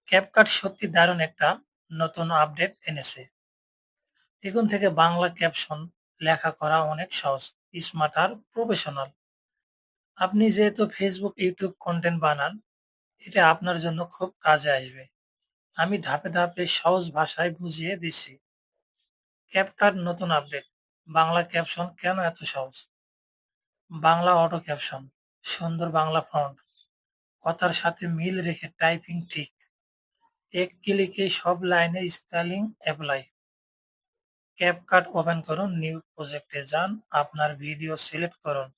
CapCut সত্যি দারুণ একটা নতুন আপডেট এনেছে। এখন থেকে বাংলা ক্যাপশন লেখা করা অনেক সহজ, স্মার্ট আর প্রফেশনাল। আপনি যেহেতু ফেসবুক, ইউটিউব কন্টেন্ট বানান, এটা আপনার জন্য খুব কাজে আসবে। আমি ধাপে ধাপে সহজ ভাষায় বুঝিয়ে দিচ্ছি। ক্যাপকাট নতুন আপডেট। বাংলা ক্যাপশন কেন এত সহজ? বাংলা অটো ক্যাপশন, সুন্দর বাংলা ফন্ট, কথার সাথে মিল রেখে টাইপিং ঠিক। এক ক্লিকে সব লাইনে স্পেলিং অ্যাপ্লাই। ক্যাপকাট ওপেন করুন, নিউ প্রজেক্টে যান, আপনার ভিডিও সিলেক্ট করুন।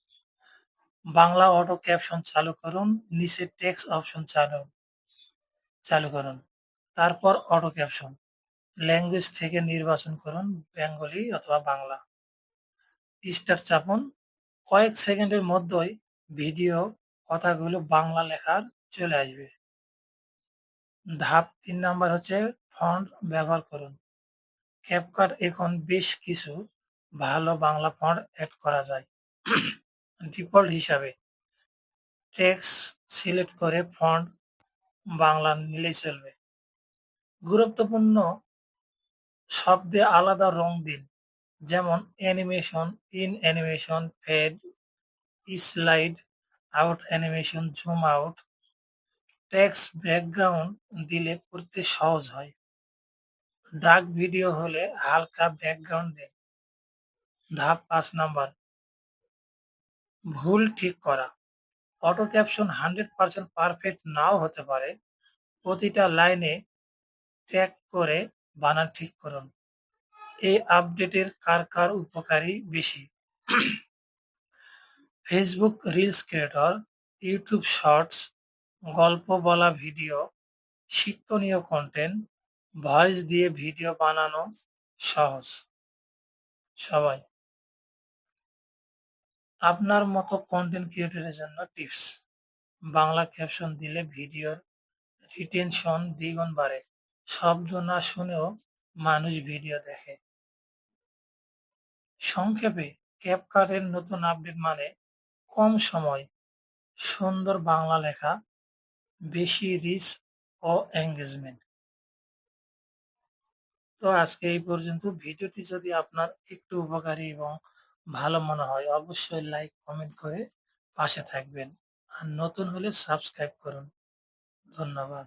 বাংলা অটো ক্যাপশন চালু করুন, নিচে টেক্সট অপশন চালু করুন। তারপর অটো ক্যাপশন। ল্যাঙ্গুয়েজ থেকে নির্বাচন করুন বেঙ্গলি অথবা বাংলা। স্টার্ট চাপুন। কয়েক সেকেন্ডের মধ্যেই ভিডিও কথাগুলো বাংলা লেখার চলে আসবে। ধাপ ৩ নাম্বার হচ্ছে ফন্ট ব্যবহার করুন। ক্যাপকাট এখন বেশ কিছু ভালো বাংলা ফন্ট এড করা যায়। ডিফল্ট হিসাবে টেক্সট সিলেক্ট করে ফন্ট বাংলা নিলেই চলবে। গুরুত্বপূর্ণ শব্দে আলাদা রং দিন, যেমন animation, in animation, fade, slide out animation, zoom out. Text background দিলে পড়তে সহজ হয়। ডার্ক ভিডিও হলে হালকা ব্যাকগ্রাউন্ড দিন। ধাপ ৫ নাম্বার, ভুল ঠিক করা। অটো ক্যাপশন 100% পারফেক্ট নাও হতে পারে। প্রতিটা লাইনে ট্যাগ করে বানান ঠিক করুন। এই আপডেটের কার উপকারী বেশি? Facebook reels creator, YouTube shorts, গল্প বলা ভিডিও, শিক্ষণীয় কন্টেন্ট, ভয়েস দিয়ে ভিডিও বানানো সহজ। সবাই আপনার মতো কন্টেন্ট ক্রিয়েটরের জন্য টিপস। বাংলা ক্যাপশন দিলে ভিডিওর রিটেনশন দ্বিগুণ বাড়ে। শব্দ না শুনেও মানুষ ভিডিও দেখে। সংক্ষেপে, ক্যাপকাটের নতুন আপডেট মানে কম সময়, সুন্দর বাংলা লেখা, বেশি রিচ ও এঙ্গেজমেন্ট। তো আজকে এই পর্যন্ত। ভিডিওটি যদি আপনার একটু উপকারী এবং ভালো মনে হয়, অবশ্যই লাইক কমেন্ট করে পাশে থাকবেন। আর নতুন হলে সাবস্ক্রাইব করুন। ধন্যবাদ।